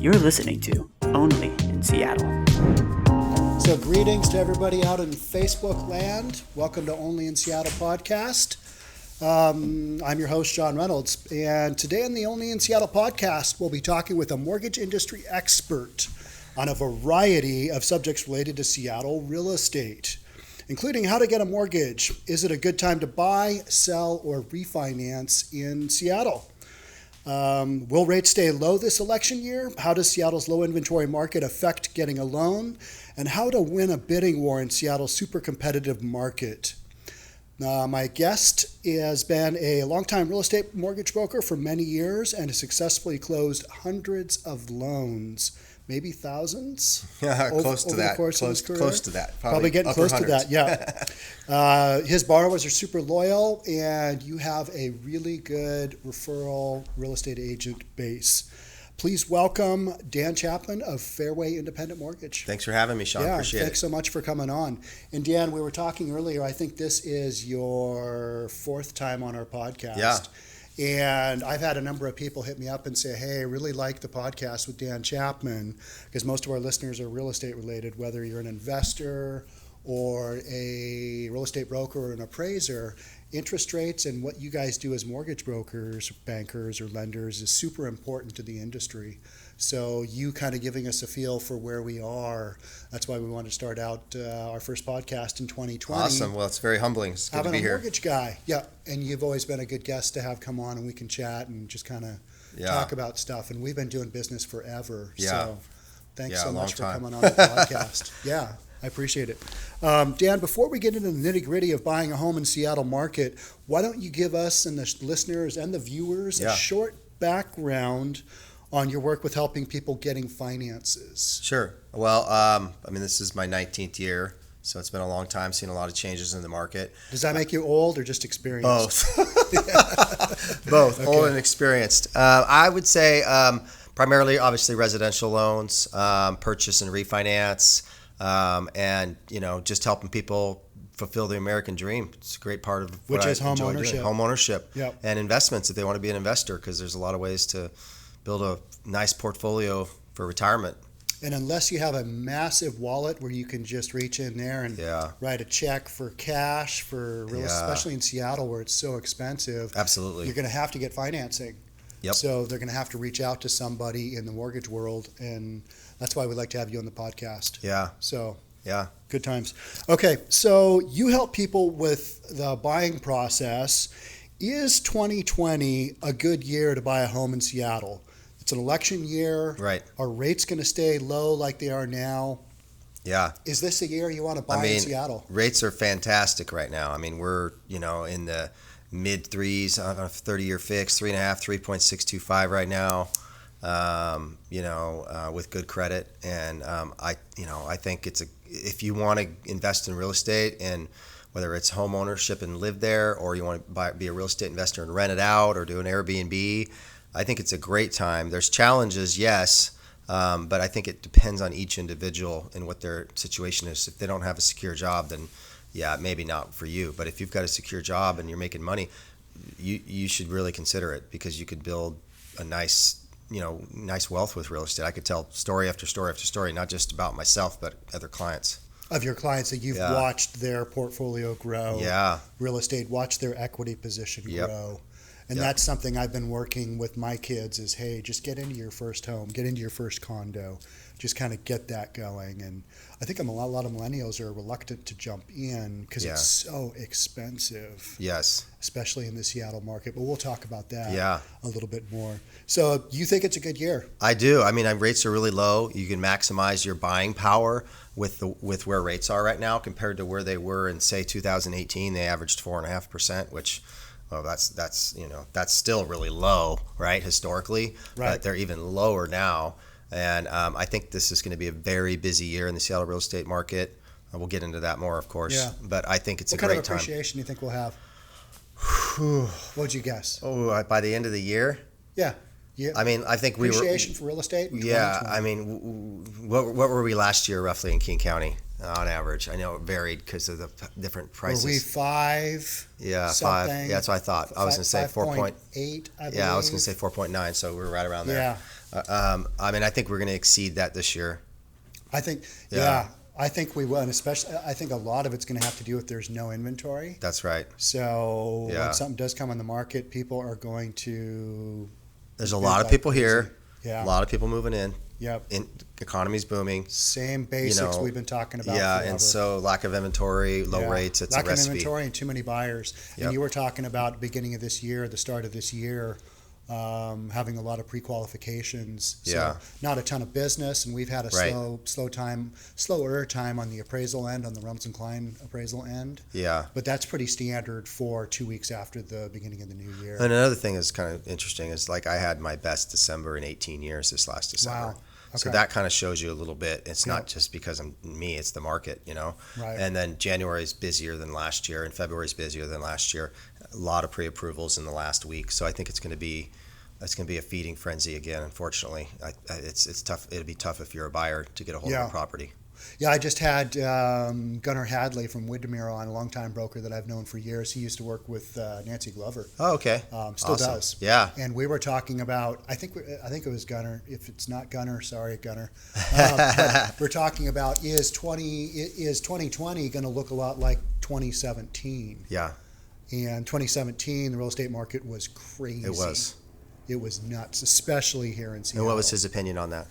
You're listening to Only in Seattle. So greetings to everybody out in Facebook land. Welcome to Only in Seattle podcast. I'm your host, John Reynolds. And today on the Only in Seattle podcast, we'll be talking with a mortgage industry expert on a variety of subjects related to Seattle real estate, including how to get a mortgage. Is it a good time to buy, sell, or refinance in Seattle? Will rates stay low this election year? How does Seattle's low inventory market affect getting a loan? And how to win a bidding war in Seattle's super competitive market. My guest has been a longtime real estate mortgage broker for many years and has successfully closed hundreds of loans, maybe thousands. Close to that. Close to that. Probably getting close hundreds. to that, yeah. His borrowers are super loyal, and you have a really good referral real estate agent base. Please welcome Dan Chapman of Fairway Independent Mortgage. Thanks for having me, Sean. Appreciate it. Thanks so much for coming on. And Dan, we were talking earlier, I think this is your fourth time on our podcast. Yeah. And I've had a number of people hit me up and say, hey, I really like the podcast with Dan Chapman, because most of our listeners are real estate related, whether you're an investor or a real estate broker or an appraiser. Interest rates and what you guys do as mortgage brokers, bankers, or lenders is super important to the industry. So you kind of giving us a feel for where we are. That's why we wanted to start out our first podcast in 2020. Awesome. Well, it's very humbling. It's good to be here. Having a mortgage guy. Yeah. And you've always been a good guest to have come on, and we can chat and just kind of talk about stuff. And we've been doing business forever. Yeah. So thanks so much for time. coming on the podcast. Yeah. I appreciate it. Dan, before we get into the nitty-gritty of buying a home in Seattle market, why don't you give us and the listeners and the viewers a short background on your work with helping people getting finances? Sure. Well, this is my 19th year, so it's been a long time, seen a lot of changes in the market. Does that make you old or just experienced? Both. Both, okay. Old and experienced. I would say primarily, obviously, residential loans, purchase and refinance. And just helping people fulfill the American dream. It's a great part of what Which is I enjoy homeownership. doing. Homeownership. Yep. And investments if they want to be an investor, because there's a lot of ways to build a nice portfolio for retirement. And unless you have a massive wallet where you can just reach in there and write a check for cash for real, especially in Seattle where it's so expensive. Absolutely. You're going to have to get financing. Yep. So they're going to have to reach out to somebody in the mortgage world, and that's why we'd like to have you on the podcast. Yeah. So good times. Okay, so you help people with the buying process. Is 2020 a good year to buy a home in Seattle? It's an election year. Right. Are rates going to stay low like they are now? Yeah. Is this a year you want to buy in Seattle? Rates are fantastic right now. We're in the mid threes on a 30-year fix, 3.5, 3.625 right now. With good credit, and I think if you want to invest in real estate, and whether it's home ownership and live there, or you want to be a real estate investor and rent it out, or do an Airbnb, I think it's a great time. There's challenges, yes, but I think it depends on each individual and what their situation is. If they don't have a secure job, then maybe not for you. But if you've got a secure job and you're making money, you should really consider it, because you could build a nice wealth with real estate. I could tell story after story after story, not just about myself, but other clients. Of your clients that you've watched their portfolio grow. Yeah. Real estate, watch their equity position grow. And that's something I've been working with my kids is, hey, just get into your first home, get into your first condo, just kind of get that going. And I think a lot of millennials are reluctant to jump in because it's so expensive. Yes. Especially in the Seattle market. But we'll talk about that a little bit more. So you think it's a good year? I do. Rates are really low. You can maximize your buying power with where rates are right now compared to where they were in, say, 2018. They averaged 4.5%, which... Well, that's still really low, right? Historically, but they're even lower now. And I think this is going to be a very busy year in the Seattle real estate market. We'll get into that more, of course. Yeah. But I think it's a great time. What kind of appreciation do you think we'll have? What'd you guess? Oh, by the end of the year? Yeah. I think we were appreciation for real estate. What were we last year roughly in King County? on average. I know it varied because of the different prices. Were we 5? Yeah, something? 5. Yeah, that's what I thought. I was going to say 4.8. I believe. Yeah, I was going to say 4.9, so we were right around there. I mean, I think we're going to exceed that this year. I think, Yeah. I think we will, and especially, I think a lot of it's going to have to do with there's no inventory. That's right. So Yeah. when something does come on the market, people are going to. There's a bid lot of like people crazy. here. Yeah. A lot of people moving in. Yep. Economy's booming. Same basics know, we've been talking about. Yeah, forever. and so lack of inventory, low Yeah. rates, it's lack a recipe. of inventory and too many buyers. Yep. And you were talking about beginning of this year, the start of this year, having a lot of pre-qualifications. So Yeah. not a ton of business, and we've had a Right. slower time on the appraisal end, on the Reynolds and Kline appraisal end. Yeah. But that's pretty standard for 2 weeks after the beginning of the new year. And another thing that's kind of interesting is like I had my best December in 18 years this last December. Wow. So Okay. that kind of shows you a little bit. It's Yeah. not just because I'm me, it's the market, Right. And then January is busier than last year and February is busier than last year. A lot of pre-approvals in the last week. So I think it's going to be a feeding frenzy again, unfortunately. It's tough. It'll be tough if you're a buyer to get a hold Yeah. of a property. Yeah, I just had Gunnar Hadley from Windermere on, a longtime broker that I've known for years. He used to work with Nancy Glover. Oh, okay. Still Awesome. does. Yeah. And we were talking about, I think it was Gunnar. If it's not Gunnar, sorry, Gunnar. But we're talking about is 2020 going to look a lot like 2017? Yeah, And 2017, the real estate market was crazy. it was. It was nuts, especially here in Seattle. And what was his opinion on that?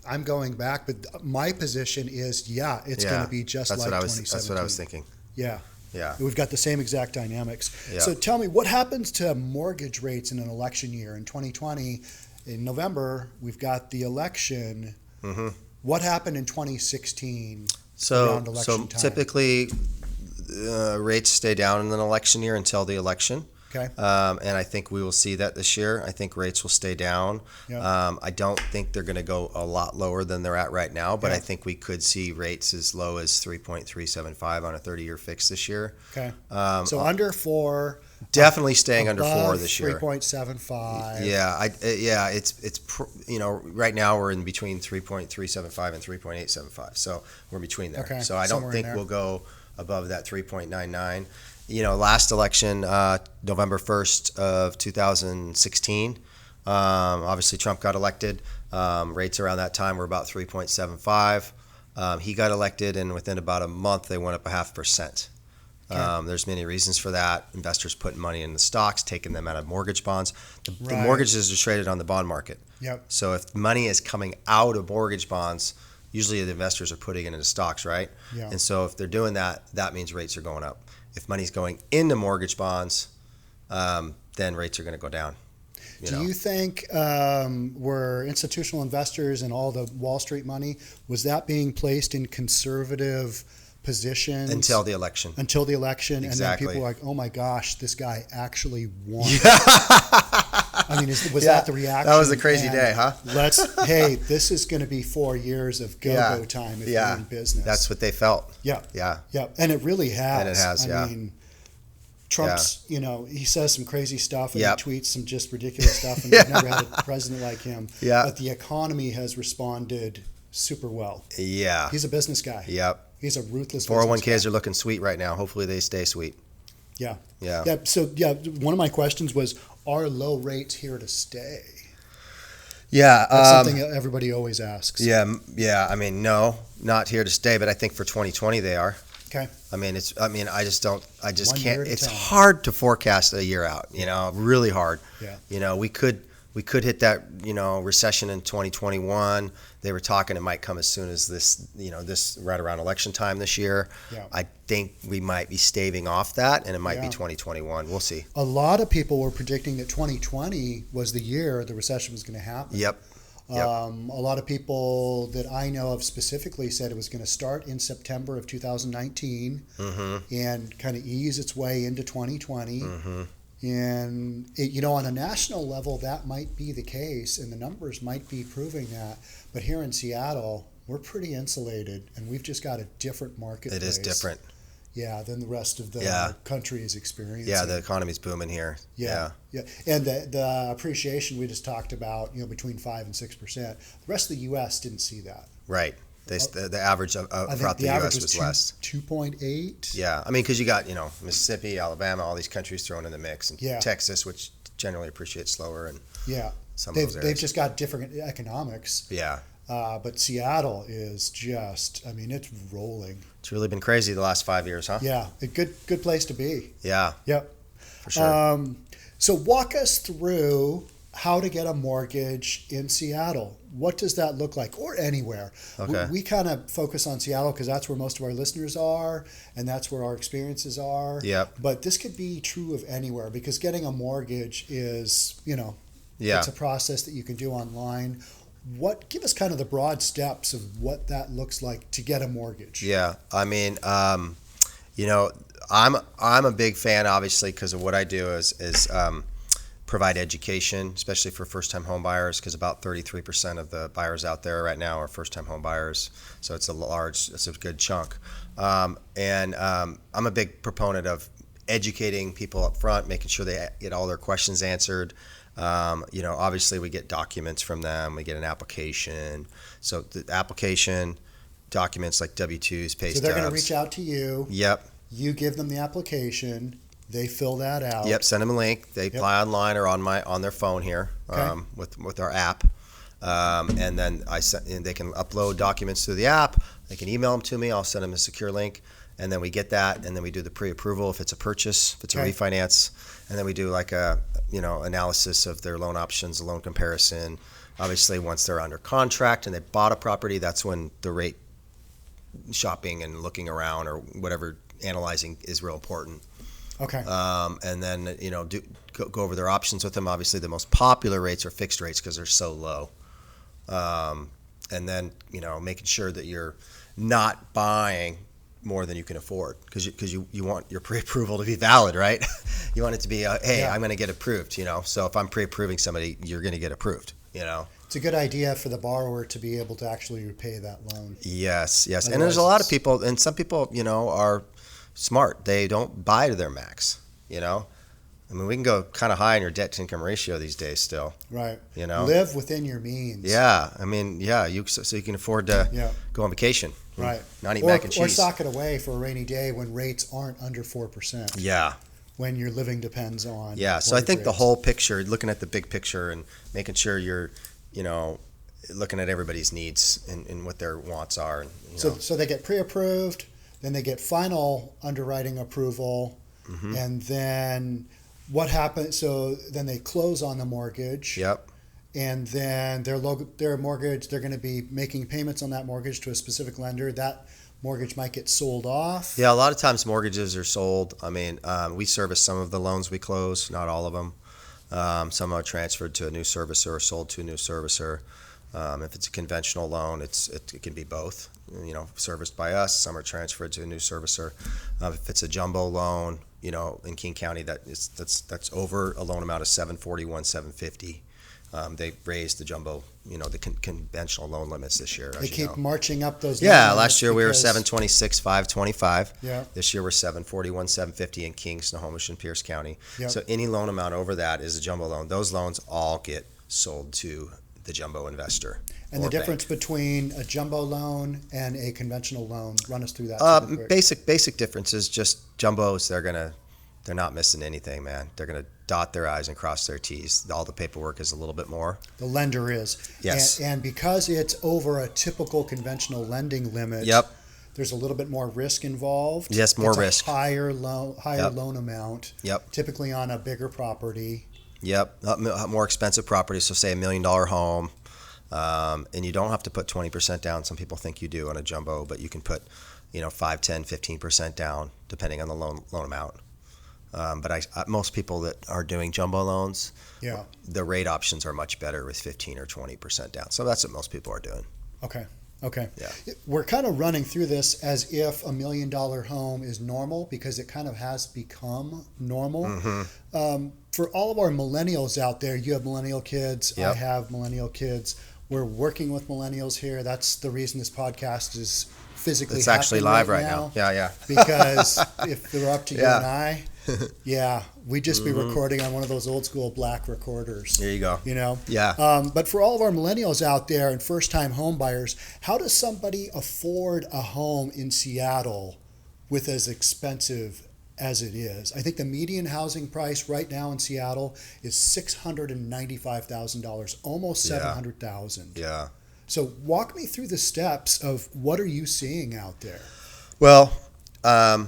I'm going back, but my position is, it's going to be just like 2017. That's what I was thinking. Yeah. Yeah. We've got the same exact dynamics. Yeah. So tell me, what happens to mortgage rates in an election year? In 2020, in November, we've got the election. Mm-hmm. What happened in 2016 So around election time? typically rates stay down in an election year until the election. Okay. And I think we will see that this year. I think rates will stay down. Yeah. I don't think they're going to go a lot lower than they're at right now, but Yeah. I think we could see rates as low as 3.375 on a 30-year fix this year. Okay. So under 4. Definitely staying under 4 above this year. 3.75. Yeah, right now we're in between 3.375 and 3.875. So we're between there. Okay, So I somewhere don't in think there. we'll go above that 3.99. Last election, November 1st of 2016, obviously Trump got elected. Rates around that time were about 3.75. He got elected, and within about a month, they went up 0.5%. Okay. There's many reasons for that. Investors putting money in the stocks, taking them out of mortgage bonds. The Right. mortgages are traded on the bond market. Yep. So if money is coming out of mortgage bonds, usually the investors are putting it into stocks, right? Yeah. And so if they're doing that, that means rates are going up. If money's going into mortgage bonds, then rates are going to go down. Do you think were institutional investors and all the Wall Street money, was that being placed in conservative positions Until the election. Exactly. And then people were like, oh my gosh, this guy actually won. I mean, was that the reaction? That was a crazy And day, huh? hey, this is going to be 4 years of go-go time if you're in business. That's what they felt. Yeah. Yeah. Yeah. And it really has. And it has, I mean, Trump's, he says some crazy stuff and Yep. he tweets some just ridiculous stuff, and we've never had a president like him. Yeah. But the economy has responded super well. Yeah. He's a business guy. Yep. He's a ruthless 401ks business guy. are looking sweet right now. Hopefully they stay sweet. Yeah. Yeah. Yeah. So, one of my questions was, are low rates here to stay? Yeah. That's something that everybody always asks. Yeah. Yeah. I mean, no, not here to stay, but I think for 2020 they are. Okay. I just One can't, year at a it's time. hard to forecast a year out, really hard. Yeah. We could hit that, recession in 2021. They were talking it might come as soon as this right around election time this year. Yeah. I think we might be staving off that, and it might be Yeah. 2021. We'll see. A lot of people were predicting that 2020 was the year the recession was going to happen. Yep. A lot of people that I know of specifically said it was going to start in September of 2019 and kind of ease its way into 2020. And, on a national level, that might be the case, and the numbers might be proving that. But here in Seattle, we're pretty insulated, and we've just got a different marketplace. It is different. Yeah, than the rest of the country is experiencing. Yeah, the economy's booming here. Yeah. And the appreciation we just talked about, between 5 and 6%. The rest of the U.S. didn't see that. Right. The average I think throughout the average U.S. was less. 2.8. Yeah, I mean, because you got Mississippi, Alabama, all these countries thrown in the mix, and Yeah. Texas, which generally appreciate slower, and Yeah. some of They've, those they've areas. just got different economics. Yeah, But Seattle is just, I mean, it's rolling. it's really been crazy the last 5 years, huh? Yeah, a good place to be. Yeah, Yep. for sure. So walk us through how to get a mortgage in Seattle. What does that look like, or anywhere? Okay. We kind of focus on Seattle because that's where most of our listeners are, and that's where our experiences are. Yep. But this could be true of anywhere, because getting a mortgage is, Yeah. it's a process that you can do online. Give us kind of the broad steps of what that looks like to get a mortgage. Yeah, I mean, I'm a big fan, obviously, because of what I do is provide education, especially for first-time home buyers, because about 33% of the buyers out there right now are first-time home buyers. So it's a good chunk. I'm a big proponent of educating people up front, making sure they get all their questions answered. Obviously we get documents from them. We get an application. So the application documents like W-2s, pay stubs. So they're going to reach out to you. Yep. You give them the application. They fill that out. Yep. Send them a link. They apply online or on their phone here, Okay. with our app. And then they can upload documents to the app. They can email them to me. I'll send them a secure link. And then we get that, and then we do the pre-approval if it's a purchase, if it's a refinance, and then we do like a analysis of their loan options, a loan comparison. Obviously, once they're under contract and they bought a property, that's when the rate shopping and looking around or whatever analyzing is real important. Okay. And then go over their options with them. Obviously, the most popular rates are fixed rates because they're so low. And then making sure that you're not buying more than you can afford, because you want your pre-approval to be valid, right? You want it to be I'm going to get approved. So if I'm pre-approving somebody, you're going to get approved. It's a good idea for the borrower to be able to actually repay that loan. Yes. Otherwise, And there's a lot of people, and some people are smart. They don't buy to their max. I mean, we can go kind of high in your debt to income ratio these days still. Right. Live within your means. Yeah. I mean, so you can afford to go on vacation. Right. Not eat mac and cheese. Or sock it away for a rainy day when rates aren't under 4%. Yeah. When your living depends on. Yeah. So I think rates. the whole picture, looking at the big picture and making sure you're, looking at everybody's needs and what their wants are. So they get pre-approved, then they get final underwriting approval, and then what happens? So then they close on the mortgage. Yep. And then their mortgage, they're going to be making payments on that mortgage to a specific lender. That mortgage might get sold off. Yeah, a lot of times mortgages are sold. I mean, we service some of the loans we close, not all of them. Some are transferred to a new servicer or sold to a new servicer. If it's a conventional loan, it can be both. Serviced by us. Some are transferred to a new servicer. If it's a jumbo loan, in King County, that's over a loan amount of $741,750. They raised the jumbo, the conventional loan limits this year. They keep marching up those. Yeah, last year we were $726,525. Yeah. This year we're $741,750 in King, Snohomish, and Pierce County. Yep. So any loan amount over that is a jumbo loan. Those loans all get sold to the jumbo investor. And the difference between a jumbo loan and a conventional loan, run us through that. Basic differences. Just jumbos, they're not missing anything, man. They're gonna dot their I's and cross their T's. All the paperwork is a little bit more. The lender is. Yes. And because it's over a typical conventional lending limit. Yep. There's a little bit more risk involved. Yes, more it's risk. A higher loan amount. Yep. Typically on a bigger property. Yep. More expensive property. So say $1 million home. And you don't have to put 20% down. Some people think you do on a jumbo, but you can put, 5, 10, 15% down depending on the loan amount. But most people that are doing jumbo loans, the rate options are much better with 15 or 20% down. So that's what most people are doing. Okay. Yeah. We're kind of running through this as if $1 million home is normal, because it kind of has become normal. Mm-hmm. For all of our millennials out there, you have millennial kids. Yep. I have millennial kids. We're working with millennials here. That's the reason this podcast is physically It's actually live right now. Yeah. Because if they're up to you Yeah. and I, we'd just be recording on one of those old school black recorders. There you go. Yeah. But for all of our millennials out there and first-time home buyers, how does somebody afford a home in Seattle with as expensive as it is. I think the median housing price right now in Seattle is $695,000, almost $700,000. Yeah. So walk me through the steps of what are you seeing out there? Well, I'm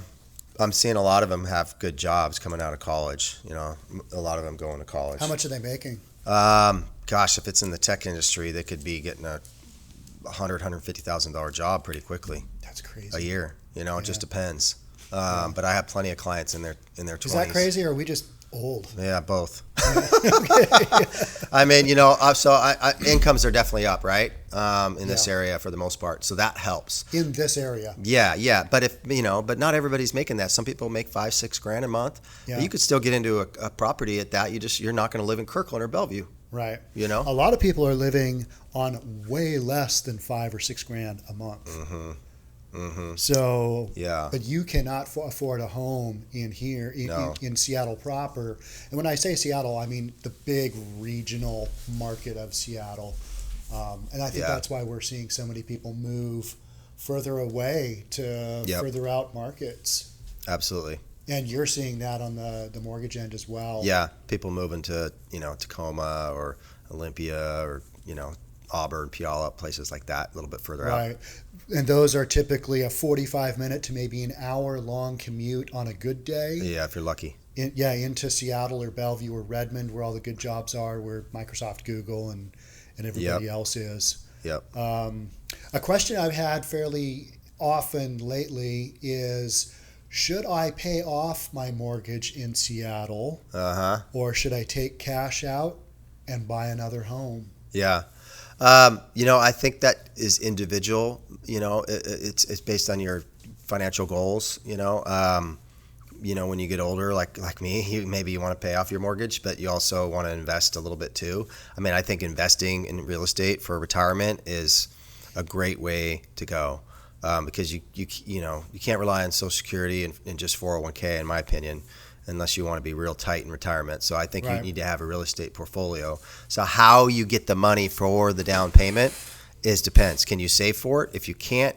seeing a lot of them have good jobs coming out of college. You know, a lot of them going to college. How much are they making? Gosh, if it's in the tech industry, they could be getting a $150,000 job pretty quickly. That's crazy. A year. You know, it just depends. But I have plenty of clients in their 20s. Is that crazy, or are we just old? Yeah, both. Okay. I mean, you know, incomes are definitely up, right? In this area for the most part. So that helps. In this area. Yeah. But but not everybody's making that. Some people make $5-6 grand a month. Yeah. But you could still get into a property at that. You're not going to live in Kirkland or Bellevue. Right. You know? A lot of people are living on way less than $5 or $6 grand a month. So, but you cannot afford a home in Seattle proper. And when I say Seattle, I mean the big regional market of Seattle. And I think that's why we're seeing so many people move further away to further out markets. Absolutely. And you're seeing that on the mortgage end as well. Yeah, people moving to, Tacoma or Olympia or, Auburn, Puyallup, places like that, a little bit further out. Right. And those are typically a 45-minute to maybe an hour-long commute on a good day. Yeah, if you're lucky. Into Seattle or Bellevue or Redmond, where all the good jobs are, where Microsoft, Google, and everybody else is. Yep. A question I've had fairly often lately is, should I pay off my mortgage in Seattle, or should I take cash out and buy another home? Yeah. I think that is individual. It's based on your financial goals. When you get older, like me, maybe you want to pay off your mortgage, but you also want to invest a little bit too. I mean, I think investing in real estate for retirement is a great way to go, because you can't rely on Social Security and just 401k, in my opinion, unless you want to be real tight in retirement. So I think you need to have a real estate portfolio. So how you get the money for the down payment depends. Can you save for it? If you can't,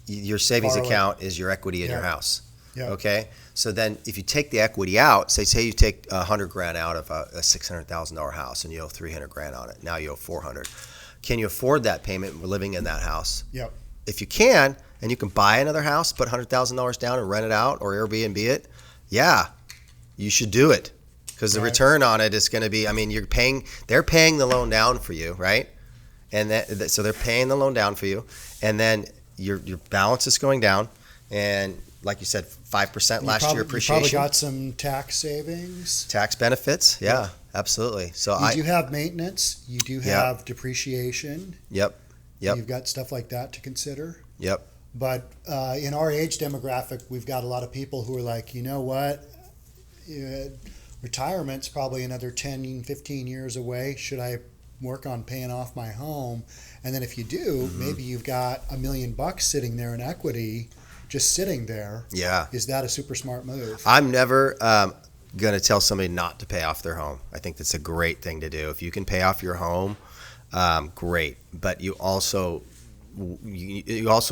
your savings account is your equity in your house. Yep. Okay? So then if you take the equity out, say you take $100 grand out of a $600,000 house and you owe $300 grand on it. Now you owe $400. Can you afford that payment living in that house? Yep. If you can, and you can buy another house, put $100,000 down and rent it out or Airbnb it, yeah, you should do it, because the return on it is going to be, they're paying the loan down for you, right? And so they're paying the loan down for you, and then your balance is going down, and like you said, 5% last year appreciation. You probably got some tax savings. Tax benefits, yeah, absolutely. So you do have maintenance, you do have depreciation. Yep. You've got stuff like that to consider. Yep. But in our age demographic, we've got a lot of people who are like, you know what, retirement's probably another 10, 15 years away. Should I work on paying off my home? And then if you do, maybe you've got $1 million sitting there in equity, just sitting there. Yeah. Is that a super smart move? I'm never going to tell somebody not to pay off their home. I think that's a great thing to do. If you can pay off your home, great. But you also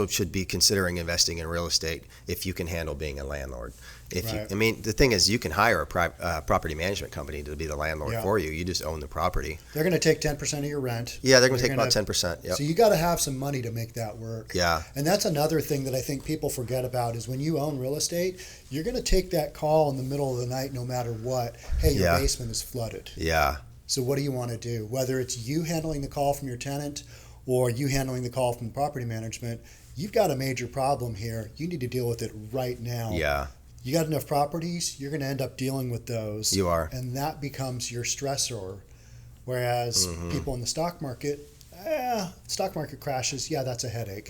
should be considering investing in real estate if you can handle being a landlord. The thing is, you can hire a property management company to be the landlord for you. You just own the property. They're going to take 10% of your rent. Yeah, they're going to take about 10%. Yep. So you got to have some money to make that work. Yeah. And that's another thing that I think people forget about is when you own real estate, you're going to take that call in the middle of the night no matter what. Hey, your basement is flooded. Yeah. So what do you want to do? Whether it's you handling the call from your tenant or you handling the call from property management, you've got a major problem here. You need to deal with it right now. Yeah. You got enough properties, you're going to end up dealing with those. You are. And that becomes your stressor. Whereas people in the stock market, stock market crashes, that's a headache.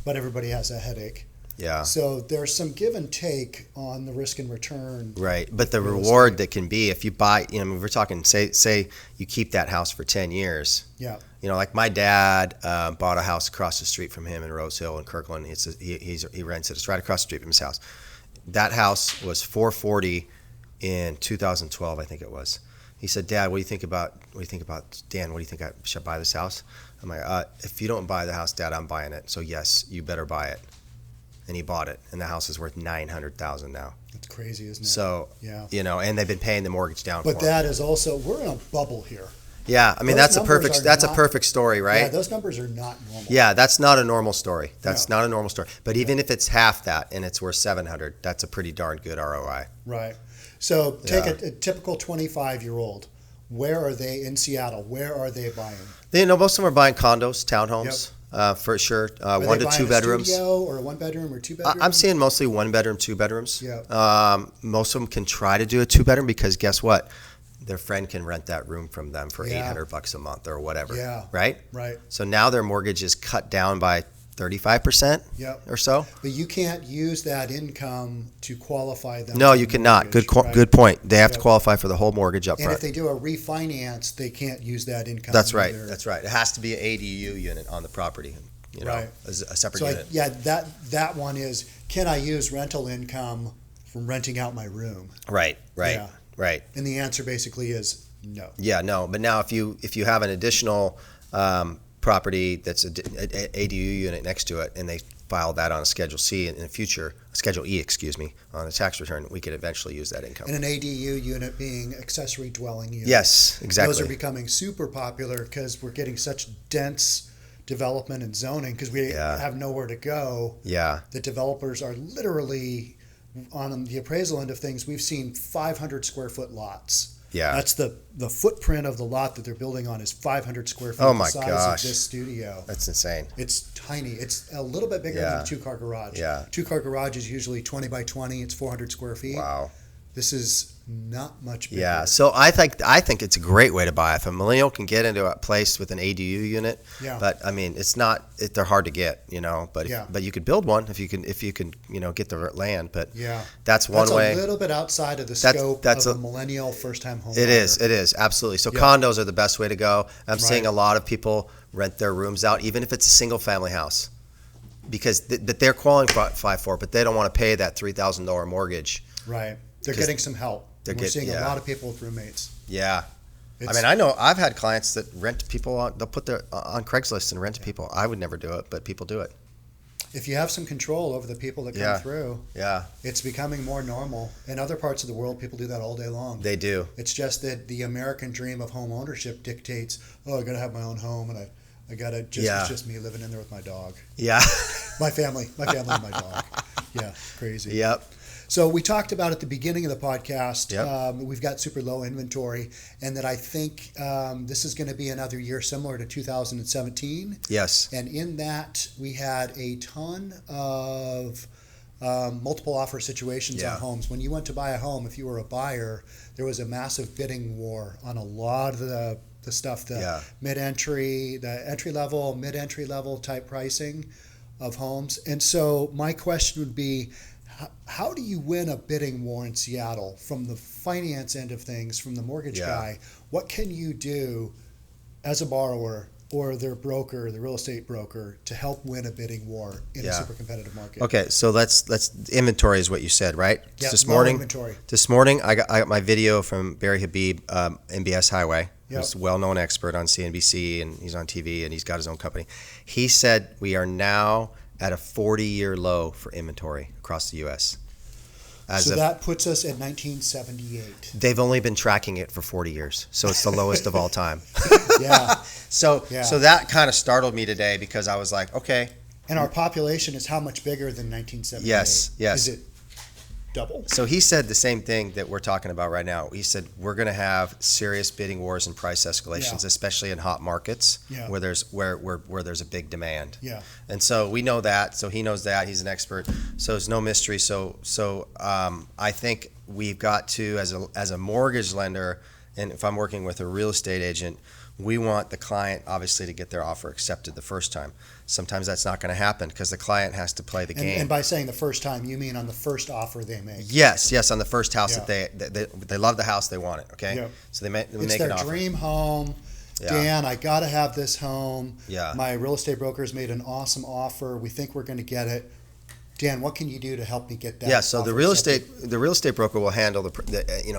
But everybody has a headache. Yeah. So there's some give and take on the risk and return. Right. But the reward that can be if you buy, we're talking, say you keep that house for 10 years. Yeah. Like my dad bought a house across the street from him in Rose Hill in Kirkland. He rents it. It's right across the street from his house. That house was $440 in 2012, I think it was. He said, "Dad, what do you think about? Dan? What do you think? Should I buy this house?" I'm like, "If you don't buy the house, Dad, I'm buying it. So yes, you better buy it." and he bought it, and the house is worth $900,000 now. It's crazy, isn't it? So, yeah. And they've been paying the mortgage down But for that is also, we're in a bubble here. Yeah, I mean, Those that's a perfect story, right? Yeah, those numbers are not normal. Yeah, that's not a normal story. That's not a normal story. But even if it's half that and it's worth 700, that's a pretty darn good ROI. Right. So take a typical 25-year-old. Where are they in Seattle? Where are they buying? Most of them are buying condos, townhomes, for sure. Are 1 they to buying 2 a bedrooms. Studio or a 1 bedroom or 2 bedroom? I'm seeing mostly 1 bedroom, 2 bedrooms. Yeah. Most of them can try to do a 2 bedroom because guess what? Their friend can rent that room from them for $800 a month or whatever. Yeah. Right? Right. So now their mortgage is cut down by 35% or so. But you can't use that income to qualify them. No, you cannot. Good point. They have to qualify for the whole mortgage up front. And if they do a refinance, they can't use that income. That's right. either. That's right. It has to be an ADU unit on the property, as a separate unit. That one is, can I use rental income from renting out my room? Right. Yeah. Right. And the answer basically is no. Yeah, no. But now if you have an additional property that's an ADU unit next to it, and they file that on a Schedule C in the future, Schedule E, on a tax return, we could eventually use that income. And an ADU unit being accessory dwelling unit. Yes, exactly. Those are becoming super popular because we're getting such dense development and zoning because we have nowhere to go. Yeah. The developers are literally, on the appraisal end of things, we've seen 500 square foot lots. Yeah. That's the footprint of the lot that they're building on is 500 square feet. Oh my the size gosh. of this studio. That's insane. It's tiny. It's a little bit bigger than a 2-car garage. Yeah. 2-car garage is usually 20 by 20. It's 400 square feet. Wow. This is not much bigger. Yeah, so I think it's a great way to buy. If a millennial can get into a place with an ADU unit, but I mean, they're hard to get, but you could build one if you can get the land. But that's one way. That's a little bit outside of the scope of a millennial first-time home buyer. It is absolutely. So condos are the best way to go. I'm seeing a lot of people rent their rooms out, even if it's a single-family house, because they're qualified for it, but they don't want to pay that $3,000 mortgage. Right. They're getting some help. We're seeing a lot of people with roommates. Yeah. I mean, I know I've had clients that rent people they'll put their on Craigslist and rent to people. I would never do it, but people do it. If you have some control over the people that come through, it's becoming more normal. In other parts of the world, people do that all day long. They do. It's just that the American dream of home ownership dictates, I got to have my own home, and I got to it's just me living in there with my dog. Yeah. My family and my dog. Yeah, crazy. Yep. So we talked about at the beginning of the podcast, we've got super low inventory, and that I think this is going to be another year similar to 2017. Yes. And in that, we had a ton of multiple offer situations on homes. When you went to buy a home, if you were a buyer, there was a massive bidding war on a lot of the stuff, the mid-entry, the entry-level, mid-entry level type pricing of homes. And so my question would be, how do you win a bidding war in Seattle from the finance end of things, from the mortgage guy? What can you do as a borrower or their broker, the real estate broker, to help win a bidding war in a super competitive market? Okay, so let's inventory is what you said, right? Yeah, this morning. Inventory. This morning, I got my video from Barry Habib, MBS Highway. He's a well-known expert on CNBC, and he's on TV, and he's got his own company. He said we are now at a 40-year low for inventory across the U.S. So that puts us at 1978. They've only been tracking it for 40 years, so it's the lowest of all time. So that kind of startled me today because I was like, okay. And our population is how much bigger than 1978? Yes. Is it double? So he said the same thing that we're talking about right now. He said we're going to have serious bidding wars and price escalations, especially in hot markets where there's a big demand. Yeah. And so we know that. So he knows that. He's an expert. So it's no mystery. So I think we've got to, as a mortgage lender, and if I'm working with a real estate agent, we want the client obviously to get their offer accepted the first time. Sometimes that's not going to happen because the client has to play the game. And by saying the first time, you mean on the first offer they make? Yes, on the first house that they love the house, they want it. Okay, so they make an offer. It's their dream home. Dan, I got to have this home. Yeah. My real estate broker's made an awesome offer. We think we're going to get it. Dan, what can you do to help me get that? Yeah, so the real estate broker will handle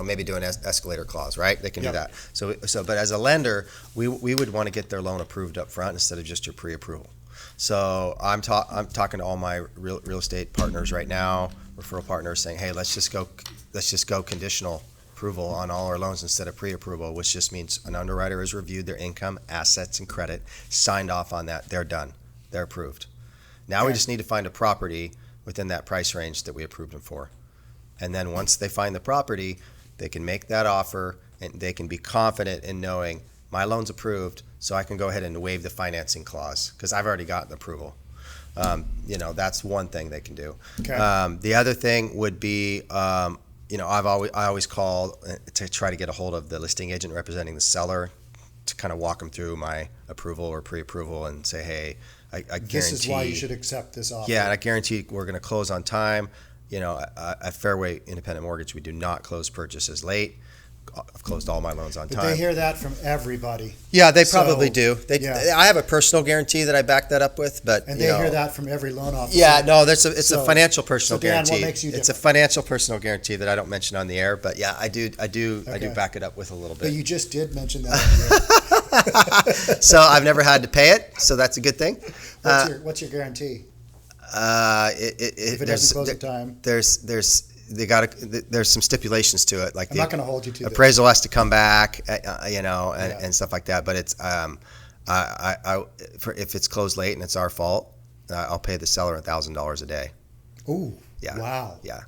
maybe do an escalator clause, right? They can do that. So but as a lender, we would want to get their loan approved up front instead of just your pre-approval. So I'm talking to all my real estate partners right now, referral partners, saying, hey, let's just go conditional approval on all our loans instead of pre-approval, which just means an underwriter has reviewed their income, assets, and credit, signed off on that. They're done. They're approved. Now we just need to find a property within that price range that we approved them for. And then once they find the property, they can make that offer and they can be confident in knowing my loan's approved, so I can go ahead and waive the financing clause because I've already gotten approval. That's one thing they can do. Okay. The other thing would be, I always call to try to get a hold of the listing agent representing the seller to kind of walk them through my approval or pre-approval and say, hey, I guarantee. This is why you should accept this offer. Yeah, and I guarantee we're going to close on time. At Fairway Independent Mortgage, we do not close purchases late. I've closed all my loans on time. But they hear that from everybody. Yeah, they probably do. Yeah. I have a personal guarantee that I back that up with, but and they hear that from every loan officer. Yeah, no, it's a financial personal Dan, guarantee. what makes you it's a different? financial personal guarantee that I don't mention on the air, but yeah, I do back it up with a little bit. But you just did mention that. So I've never had to pay it, so that's a good thing. What's your guarantee? If it doesn't close in time, there's some stipulations to it, like I'm not going to hold you to this. appraisal has to come back, and stuff like that. But it's if it's closed late and it's our fault, I'll pay the seller $1,000 a day. Ooh, yeah, wow, yeah.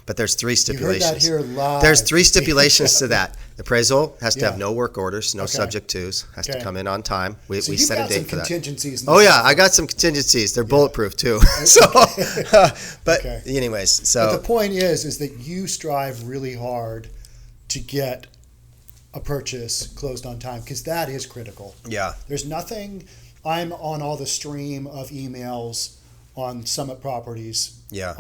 But there's three stipulations. You heard that here live. There's three stipulations to that. The appraisal has to have no work orders, no Okay. subject tos, has to come in on time. We So you've set a got date some for that. contingencies. Oh yeah, I got some contingencies. They're bulletproof too. So, but Okay. anyways, But so the point is that you strive really hard to get a purchase closed on time because that is critical. yeah, There's nothing. I'm on all the stream of emails on Summit Properties. Yeah.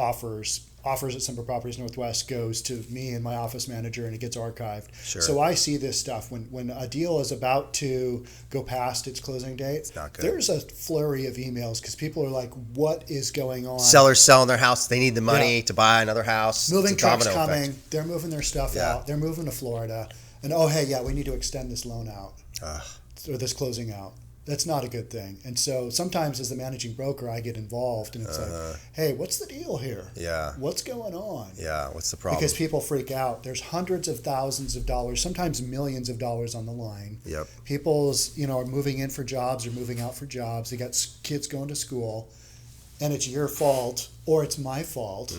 Offers at Summit Properties Northwest goes to me and my office manager, and it gets archived. Sure. So I see this stuff when a deal is about to go past its closing date. It's not good. There's a flurry of emails because people are like, "What is going on?" sellers selling their house, they need the money Yeah. to buy another house. Moving It's a trucks domino coming. effect. They're moving their stuff Yeah. out. They're moving to Florida, and oh hey, yeah, we need to extend this loan out Ugh. or this closing out. That's not a good thing. And so sometimes as the managing broker, I get involved, and it's like, hey, what's the deal here? Yeah. What's going on? Yeah, what's the problem? Because people freak out. There's hundreds of thousands of dollars, sometimes millions of dollars on the line. Yep. People's, are moving in for jobs or moving out for jobs. They got kids going to school, and it's your fault or it's my fault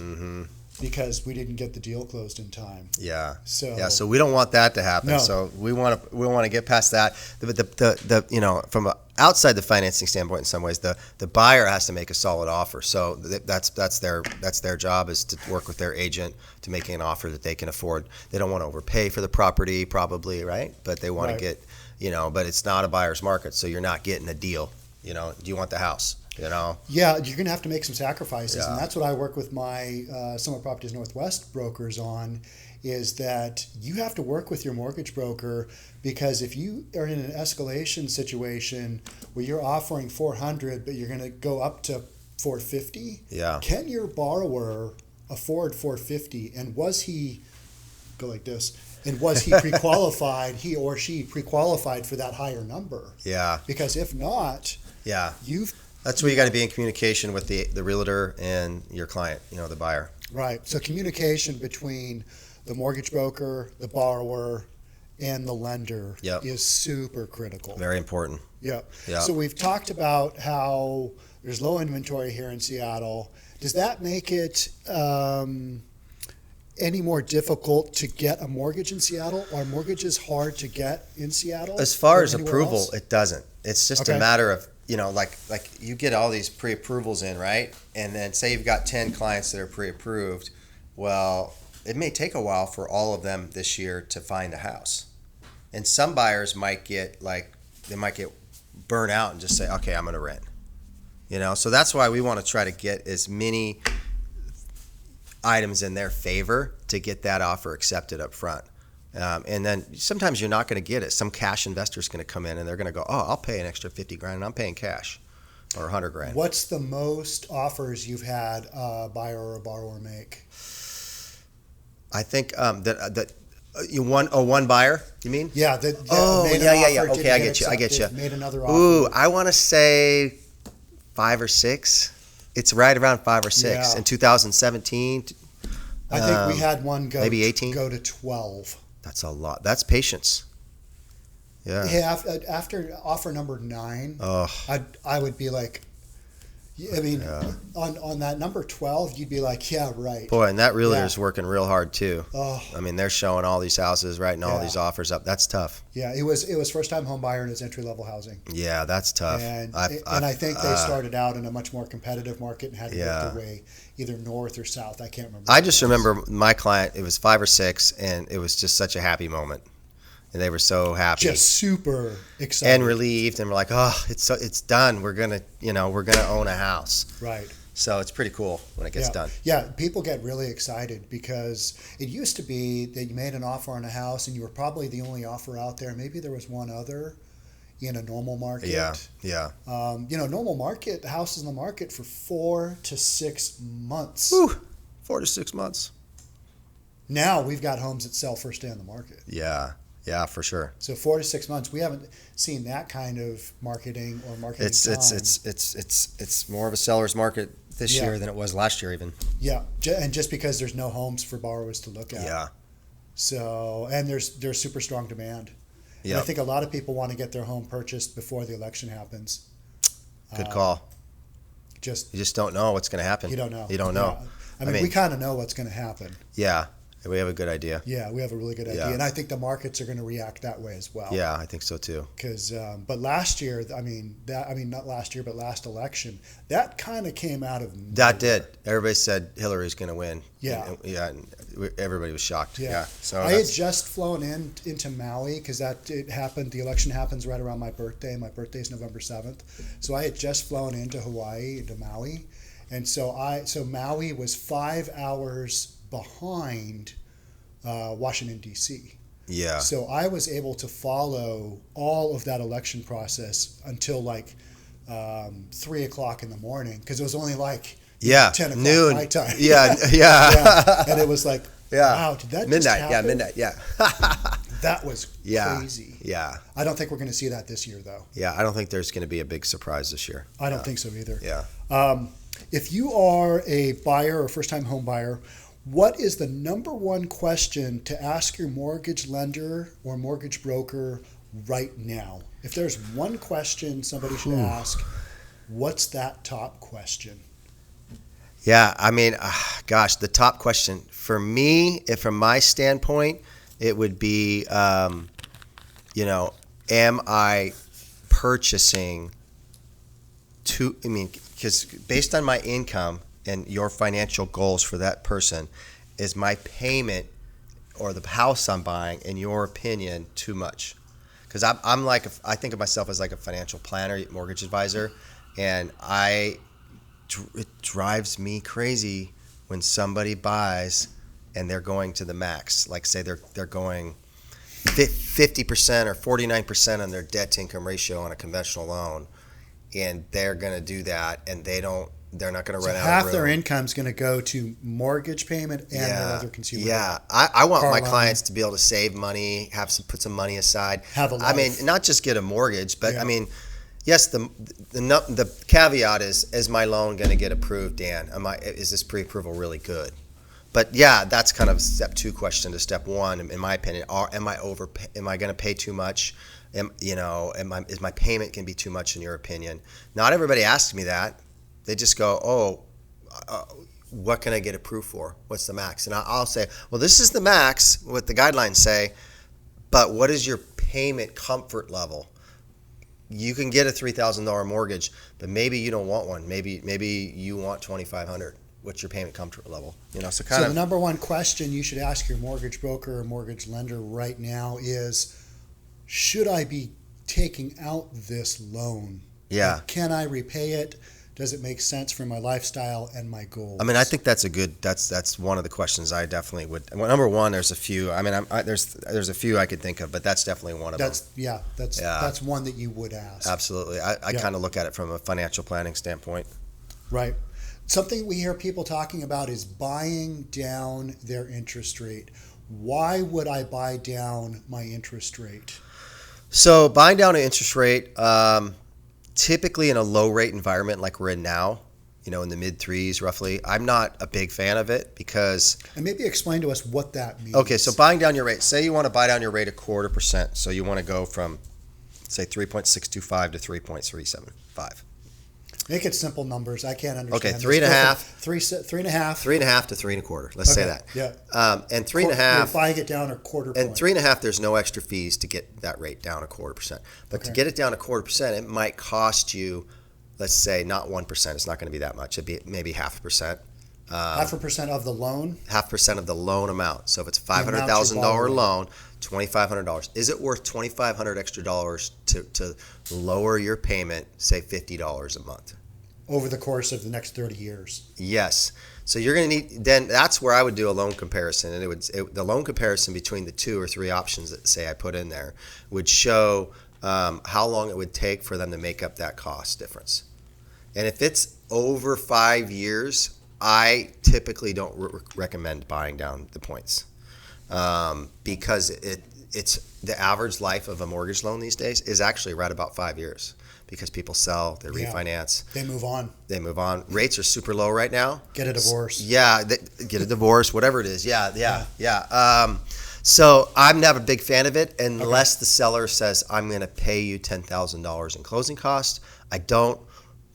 because we didn't get the deal closed in time. Yeah. So So we don't want that to happen. No. So we want to get past that. The from outside the financing standpoint, in some ways, the buyer has to make a solid offer. So that's their job, is to work with their agent to make an offer that they can afford. They don't want to overpay for the property, probably, right? But they want Right. to get, but it's not a buyer's market, so you're not getting a deal. Do you want the house? Yeah, you're going to have to make some sacrifices, Yeah. and that's what I work with my Summit Properties Northwest brokers on, is that you have to work with your mortgage broker, because if you are in an escalation situation where you're offering 400 but you're going to go up to 450, Yeah. can your borrower afford 450? And was he go like this? And was he pre-qualified? He or she pre-qualified for that higher number? Yeah. Because if not, Yeah. you've That's where you got to be in communication with the realtor and your client, the buyer. Right. So communication between the mortgage broker, the borrower, and the lender Yep. is super critical. Very important. Yeah. Yeah. So we've talked about how there's low inventory here in Seattle. Does that make it any more difficult to get a mortgage in Seattle? Are mortgages hard to get in Seattle? As far or as anywhere approval, else? it doesn't. It's just Okay. a matter of, like you get all these pre-approvals in, right? And then say you've got 10 clients that are pre-approved. Well, it may take a while for all of them this year to find a house. And some buyers might get burnt out and just say, okay, I'm going to rent. So that's why we want to try to get as many items in their favor to get that offer accepted up front. And then sometimes you're not going to get it. Some cash investor's going to come in and they're going to go, oh, I'll pay an extra $50,000 and I'm paying cash, or $100,000. What's the most offers you've had a buyer or a borrower make? I think one buyer, you mean? Yeah. Oh, made an yeah. offer, Okay, didn't I get get you. accepted, made another offer. Ooh, I want to say 5 or 6. It's right around 5 or 6 Yeah. in 2017. I think we had one maybe 18? go to 12. That's a lot. That's patience. Yeah. Hey, after offer number 9, Oh, I would be like, I mean, yeah. on that number 12, you'd be like, yeah, right. Boy, and that realtor Yeah. is working real hard too. Oh, I mean, they're showing all these houses, writing all Yeah. these offers up. That's tough. yeah. It was first time home buyer in his entry level housing, Yeah, that's tough. and I think they started out in a much more competitive market and had to Yeah. work their way either north or south. I can't remember. I just remember my client. It was 5 or 6, and it was just such a happy moment, and they were so happy Just super excited. and relieved, and we're like, "Oh, it's done. We're gonna own a house." Right. So it's pretty cool when it gets Yeah. done. Yeah, people get really excited because it used to be that you made an offer on a house and you were probably the only offer out there. Maybe there was one other in a normal market. Yeah, yeah. Normal market, the house is in the market for 4 to 6 months. Whew, 4 to 6 months. Now we've got homes that sell first day on the market. Yeah, for sure. So 4 to 6 months, we haven't seen that kind of marketing or marketing It's time. it's more of a seller's market this Yeah. year than it was last year, even. Yeah, and just because there's no homes for borrowers to look at. Yeah, So, and there's super strong demand. And I yeah. think a lot of people want to get their home purchased before the election happens. Good call. Just You just don't know what's going to happen. you don't know. You don't know. Yeah. I mean, we kind of know what's going to happen. Yeah, we have a good idea. Yeah, we have a really good idea, Yeah. and I think the markets are going to react that way as well. Yeah, I think so too. Because, but last year, not last year, but last election, that kind of came out of That nowhere. did. Everybody said Hillary's going to win. Yeah. And everybody was shocked. Yeah. Yeah. So I had that's, just flown into Maui because it happened. The election happens right around my birthday. My birthday is November 7th, so I had just flown into Hawaii, into Maui, and so Maui was 5 hours behind Washington D.C. yeah. So I was able to follow all of that election process until like 3 o'clock in the morning because it was only like 10 o'clock noon. my time. Yeah. Yeah. And it was like, Yeah. wow, did that Midnight. just Yeah, happen? midnight. Yeah. That was Yeah. crazy. Yeah. I don't think we're going to see that this year, though. Yeah. I don't think there's going to be a big surprise this year. I don't think so either. Yeah. If you are a buyer or first-time home buyer, what is the number one question to ask your mortgage lender or mortgage broker right now? If there's one question somebody should ask, what's that top question? Yeah, I mean, gosh, the top question for me, from my standpoint, it would be, am I purchasing because based on my income and your financial goals for that person, is my payment or the house I'm buying, in your opinion, too much? Because I'm like, I think of myself as like a financial planner, mortgage advisor, and it drives me crazy when somebody buys and they're going to the max. Like say they're going 50% or 49% on their debt to income ratio on a conventional loan, and they're going to do that, and they're not going to run out Half of room. their income's going to go to mortgage payment and their other consumer. Yeah, I want Car my loan. clients to be able to save money, put some money aside. Have a I mean, life. not just get a mortgage, but Yeah. I mean, yes, the caveat is my loan going to get approved, Dan? Is this pre-approval really good? But yeah, that's kind of step 2 question to step 1, in my opinion. Am I going to pay too much? Is my payment can be too much in your opinion? Not everybody asks me that. They just go, what can I get approved for? What's the max? And I'll say, well, this is the max, what the guidelines say, but what is your payment comfort level? You can get a $3,000 mortgage, but maybe you don't want one. Maybe you want $2,500. What's your payment comfort level? So the number one question you should ask your mortgage broker or mortgage lender right now is, should I be taking out this loan? Yeah. Like, can I repay it? Does it make sense for my lifestyle and my goals? I mean, I think that's one of the questions I definitely would. Well, number one, there's a few. I mean, there's a few I could think of, but that's definitely one of them. That's one that you would ask. Absolutely. I kind of look at it from a financial planning standpoint. Right. Something we hear people talking about is buying down their interest rate. Why would I buy down my interest rate? So buying down an interest rate, typically in a low rate environment like we're in now, in the mid threes roughly, I'm not a big fan of it because. And maybe explain to us what that means. Okay, so buying down your rate. Say you want to buy down your rate 0.25%. So you want to go from, say, 3.625 to 3.375. Make it simple numbers. I can't understand. Okay, 3.5. 3.5. 3.5 to 3.25. Let's say that. Yeah. And 3.5. You're buying it down a quarter point. And 3.5. There's no extra fees to get that rate down 0.25%. But to get it down 0.25%, it might cost you, let's say, not 1%. It's not going to be that much. It'd be maybe 0.5%. 0.5% of the loan. 0.5% of the loan amount. So if it's a $500,000 loan, $2,500. Is it worth $2,500 extra dollars to lower your payment, say $50 a month? Over the course of the next 30 years. Yes. So you're going to need, then that's where I would do a loan comparison. And the loan comparison between the 2 or 3 options that, say, I put in there would show how long it would take for them to make up that cost difference. And if it's over 5 years, I typically don't recommend buying down the points because it's the average life of a mortgage loan these days is actually right about 5 years because people sell, they refinance. They move on. Rates are super low right now. Get a divorce. Yeah, get a divorce, whatever it is. Yeah. So I'm not a big fan of it unless the seller says, I'm going to pay you $10,000 in closing costs. I don't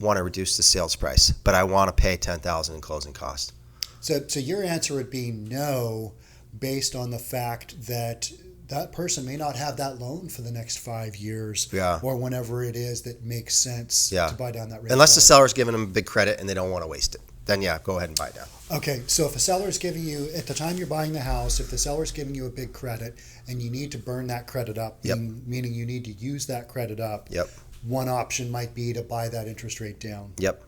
want to reduce the sales price, but I want to pay $10,000 in closing cost. So your answer would be no, based on the fact that that person may not have that loan for the next 5 years, or whenever it is that makes sense to buy down that rate. Unless the seller's giving them a big credit and they don't want to waste it, then go ahead and buy it down. Okay, so if a seller's giving you, at the time you're buying the house, if the seller's giving you a big credit and you need to burn that credit up, meaning you need to use that credit up, one option might be to buy that interest rate down. Yep.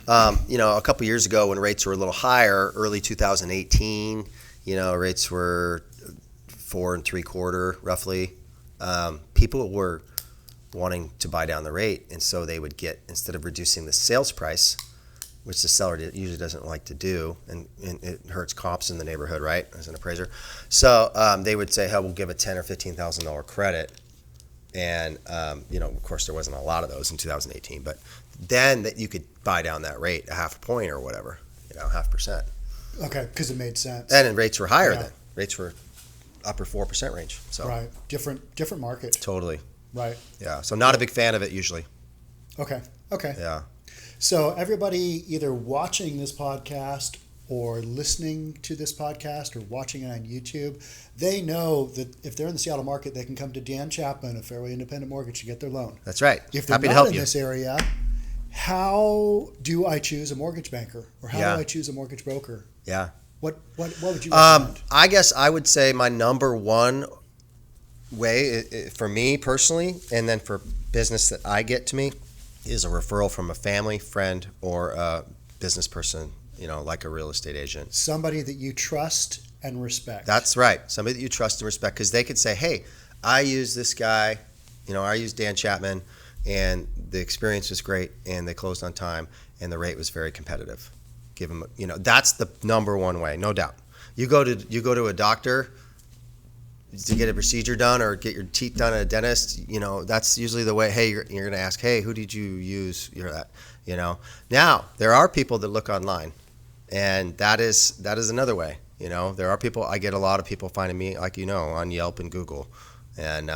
A couple years ago when rates were a little higher, early 2018, rates were 4 3/4 roughly. People were wanting to buy down the rate, and so they would get, instead of reducing the sales price, which the seller usually doesn't like to do, and it hurts comps in the neighborhood, right, as an appraiser. So they would say, hey, we'll give a $10,000 or $15,000 credit. And, of course, there wasn't a lot of those in 2018, but then that you could buy down that rate a 0.5 point or whatever, 0.5%. Okay, because it made sense. And rates were higher then. Rates were upper 4% range. So right, different market. Totally. Right. Yeah, so not a big fan of it usually. Okay. Yeah. So everybody either watching this podcast or listening to this podcast or watching it on YouTube, they know that if they're in the Seattle market, they can come to Dan Chapman of Fairway Independent Mortgage to get their loan. That's right. If they're Happy to not help in you. this area, how do I choose a mortgage banker, or how do I choose a mortgage broker? Yeah. What would you recommend? I guess I would say my number one way for me personally, and then for business that I get to me, is a referral from a family, friend, or a business person, like a real estate agent. Somebody that you trust and respect. That's right. Somebody that you trust and respect, because they could say, hey, I use this guy, I use Dan Chapman, and the experience was great, and they closed on time, and the rate was very competitive. Give them, that's the number one way, no doubt. You go to a doctor to get a procedure done or get your teeth done at a dentist, that's usually the way. Hey, you're going to ask, hey, who did you use? Now there are people that look online, and that is another way. There are people. I get a lot of people finding me, like on Yelp and Google, and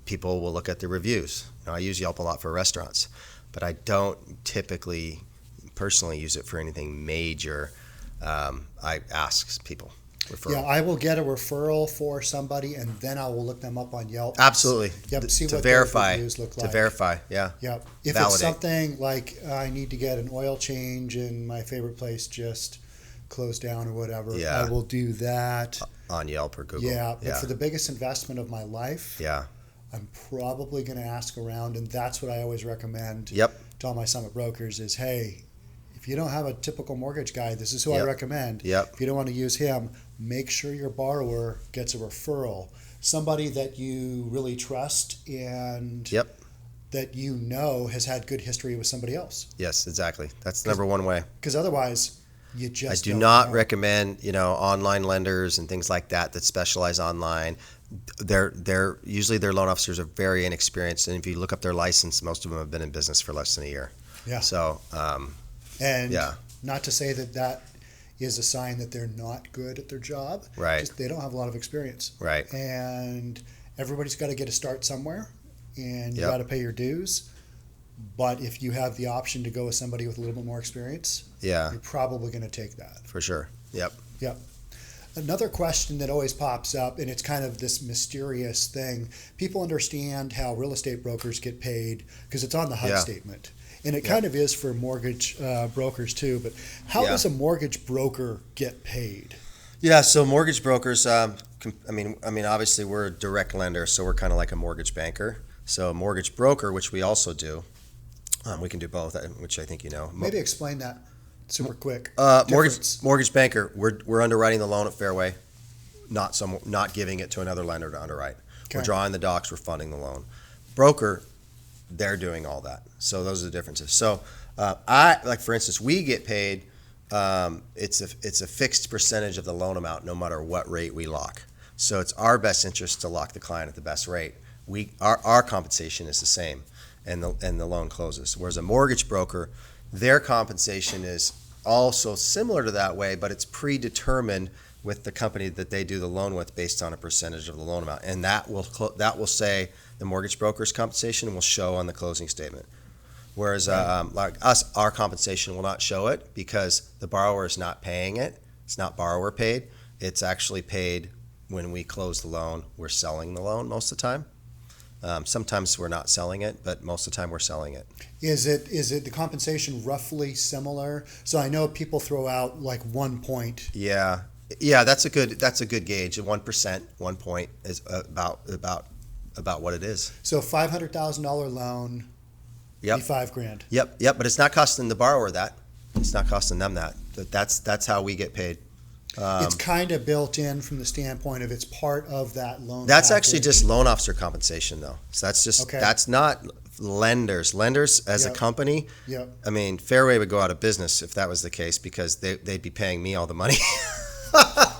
people will look at the reviews. I use Yelp a lot for restaurants, but I don't typically personally use it for anything major. I ask people. Referral. Yeah, I will get a referral for somebody, and then I will look them up on Yelp. Absolutely. Yep. See to what verify. their reviews look like. To verify. Yeah. Yep. If Validate. it's something like I need to get an oil change and my favorite place just closed down or whatever, I will do that on Yelp or Google. Yeah. But for the biggest investment of my life, I'm probably going to ask around, and that's what I always recommend. To all my Summit brokers is, hey, if you don't have a typical mortgage guy, this is who I recommend. If you don't want to use him, make sure your borrower gets a referral. Somebody that you really trust and that has had good history with somebody else. Yes, exactly. That's the number one way. Because otherwise, You just I do don't not know. recommend, online lenders and things like that specialize online. They're usually their loan officers are very inexperienced, and if you look up their license, most of them have been in business for less than a year. Yeah. So, And yeah. not to say that is a sign that they're not good at their job. Right. Just they don't have a lot of experience. Right. And everybody's got to get a start somewhere, and you Yep. got to pay your dues. But if you have the option to go with somebody with a little bit more experience, Yeah, you're probably going to take that. for sure. Yep. Another question that always pops up, and it's kind of this mysterious thing. People understand how real estate brokers get paid because it's on the HUD Yeah. statement. And it Yeah. kind of is for mortgage brokers too. But how Yeah. does a mortgage broker get paid? Yeah, so mortgage brokers, obviously we're a direct lender, so we're kind of like a mortgage banker. So a mortgage broker, which we also do, we can do both, which I think you know. Maybe explain that super quick. Mortgage banker, we're underwriting the loan at Fairway, not giving it to another lender to underwrite. Okay. We're drawing the docs, we're funding the loan. Broker, they're doing all that. So those are the differences. So for instance, we get paid. It's a fixed percentage of the loan amount, no matter what rate we lock. So it's our best interest to lock the client at the best rate. Our compensation is the same, and the loan closes. Whereas a mortgage broker, their compensation is also similar to that way, but it's predetermined with the company that they do the loan with based on a percentage of the loan amount, and that will say the mortgage broker's compensation will show on the closing statement. Whereas like us, our compensation will not show it because the borrower is not paying it. It's not borrower paid. It's actually paid when we close the loan. We're selling the loan most of the time. Sometimes we're not selling it, but most of the time we're selling it. Is it the compensation roughly similar? So I know people throw out like 1 point. Yeah, that's a good gauge. 1%, 1 point is about what it is. So $500,000 loan, Yep. be $5,000. Yep. But it's not costing the borrower that. It's not costing them that. That's how we get paid. It's kind of built in from the standpoint of it's part of that loan. That's package. actually just loan officer compensation, though. So Okay. that's not lenders. Lenders as a Yep. company. Yep. I mean, Fairway would go out of business if that was the case because they'd be paying me all the money.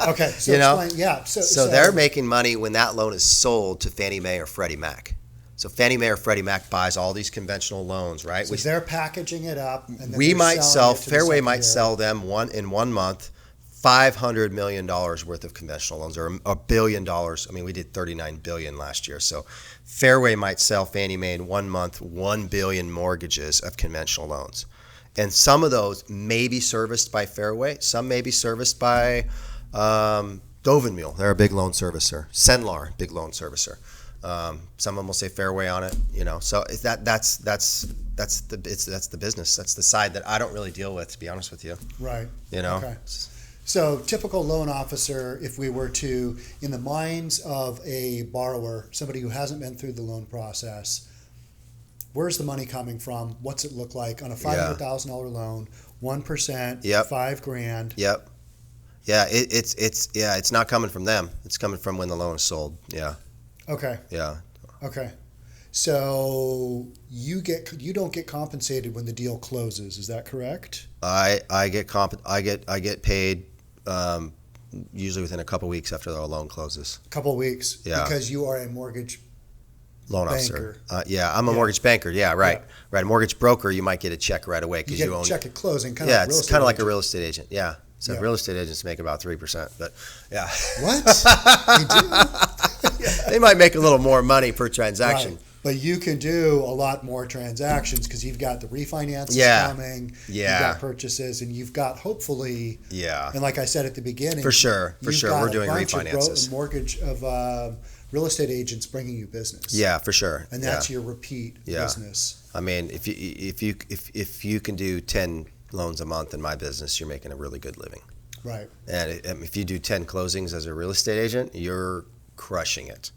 Okay. So You know? explain, yeah. So they're making money when that loan is sold to Fannie Mae or Freddie Mac. So Fannie Mae or Freddie Mac buys all these conventional loans, right? So they're packaging it up, and then We they're might selling sell, it to the Fairway might secondary. sell them in 1 month $500 million worth of conventional loans, or $1 billion. I mean, we did $39 billion last year. So Fairway might sell Fannie Mae in 1 month 1 billion mortgages of conventional loans. And some of those may be serviced by Fairway. Some may be serviced by Dovenmule. They're a big loan servicer. Senlar, big loan servicer. Some of them will say Fairway on it, So that's the business. That's the side that I don't really deal with, to be honest with you. Right. Okay. So typical loan officer, if we were to, in the minds of a borrower, somebody who hasn't been through the loan process, where's the money coming from? What's it look like on a $500,000 loan? 1%, Yep. $5,000. Yep. Yeah, it's not coming from them. It's coming from when the loan is sold. Yeah. Okay. Yeah. Okay. So you don't get compensated when the deal closes. Is that correct? I get paid usually within a couple weeks after the loan closes. A couple of weeks. Yeah. Because you are a mortgage Loan banker. officer. I'm a mortgage banker. Yeah, right. Yeah. Right. A mortgage broker, you might get a check right away You because get you a own. check at closing. Kind Yeah, of it's kind of like a real estate agent. Yeah. So Yeah. real estate agents make about 3%, but yeah. What? They do? They might make a little more money per transaction. Right. But you can do a lot more transactions because you've got the refinances coming, Yeah. you've got purchases, and you've got hopefully, Yeah. and like I said at the beginning, For sure. you've got We're a doing bunch refinances. of real estate agents bringing you business. Yeah, for sure. And that's your repeat business. I mean, if you can do 10 loans a month in my business, you're making a really good living. Right. And if you do 10 closings as a real estate agent, you're crushing it.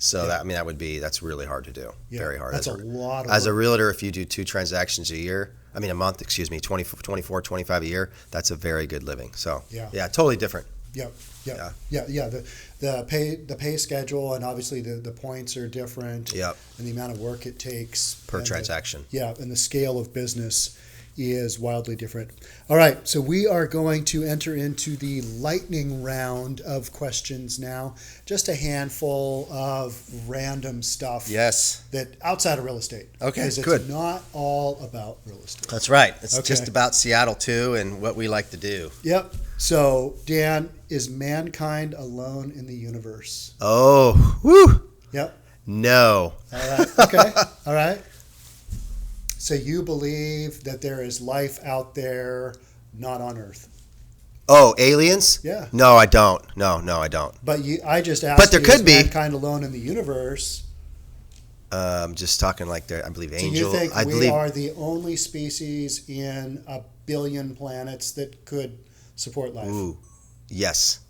So that's really hard to do. Yeah. Very hard. That's a lot of As a work. realtor, if you do 2 transactions a month, 24, 25 a year, that's a very good living. So Yeah. totally different. Yep. Yeah. The pay schedule and obviously the points are different. Yep. And the amount of work it takes Per and transaction. and the scale of business is wildly different. All right, so we are going to enter into the lightning round of questions now. Just a handful of random stuff. Yes. That outside of real estate. Okay, because good. It's not all about real estate. That's right. It's Okay. just about Seattle too, and what we like to do. Yep. So, Dan, is mankind alone in the universe? Oh, woo! Yep. No. All right. Okay. All right. So you believe that there is life out there, not on Earth? Oh, aliens? Yeah. No, I don't. No, I don't. But I just asked. But there could is be. mankind alone in the universe? Just talking like there. I believe Do angel. you think I we believe. are the only species in a billion planets that could support life? Ooh, yes,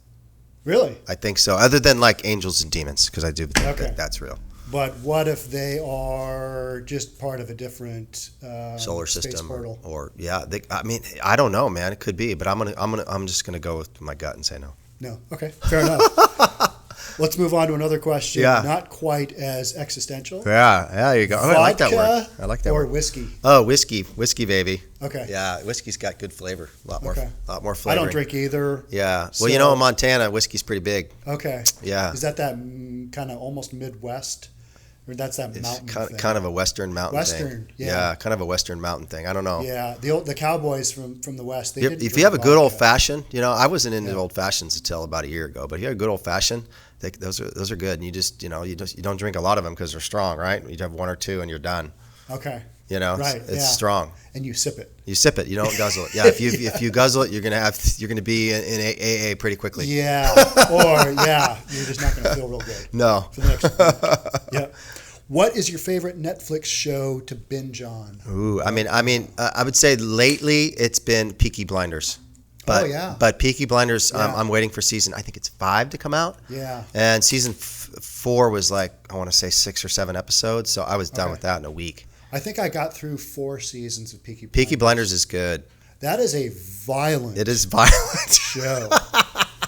Really? I think so. Other than like angels and demons, because I do think Okay. that that's real. But what if they are just part of a different Solar space system, portal? or yeah. I mean, I don't know, man. It could be, but I'm just gonna go with my gut and say no. No. Okay. Fair enough. Let's move on to another question. Yeah. Not quite as existential. Yeah, there you go. Oh, I like that word. I like that or word. whiskey? Oh, whiskey, baby. Okay. Yeah, whiskey's got good flavor. A lot more I flavor. don't drink either. Yeah. So- Well, you know, in Montana, whiskey's pretty big. Okay. Yeah. Is that kind of almost Midwest? Or that's that It's mountain kind, thing? kind of a Western mountain thing. Western, yeah. kind of a Western mountain thing. I don't know. Yeah. The cowboys from the West, they didn't If you drink have a good vodka. old fashioned, you know, I wasn't into Yeah. old fashions until about a year ago. But if you have a good old fashioned, those are good. And you just, you don't drink a lot of them because they're strong, right? You have one or two and you're done. Okay. You know, Right, it's yeah. strong. And you sip it. You sip it. You don't guzzle it. Yeah, if you guzzle it, you're gonna be in AA pretty quickly. Yeah. Or, you're just not going to feel real good No. for the next week. Yeah. What is your favorite Netflix show to binge on? Ooh, I mean, I would say lately it's been Peaky Blinders. But, Oh, yeah. But Peaky Blinders, Yeah. I'm waiting for I think it's 5 to come out. Yeah. And season 4 was like, I want to say 6 or 7 episodes. So I was done Okay. with that in a week. I think I got through 4 seasons of Peaky Blinders. Peaky Blinders is good. That is a violent It is violent. show.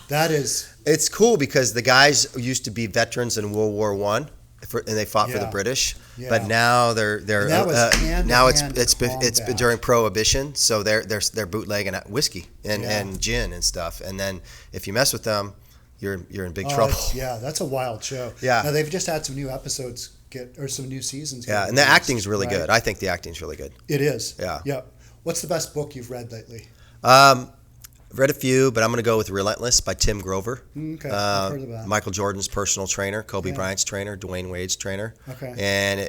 That is, It's cool because the guys used to be veterans in World War I, and they fought for the Yeah. British. Yeah. But now they're And that was hand-to-hand now it's combat. during Prohibition, so they're bootlegging whiskey and Yeah. gin and stuff. And then if you mess with them, you're in big oh, trouble. that's a wild show. Yeah. Now they've just had some new episodes some new seasons. Yeah, get and the released, acting's really right? good. I think the acting's really good. It is. Yeah. Yep. What's the best book you've read lately? I've read a few, but I'm going to go with Relentless by Tim Grover. Okay, I've heard of that. Michael Jordan's personal trainer, Kobe Yeah. Bryant's trainer, Dwayne Wade's trainer. Okay. And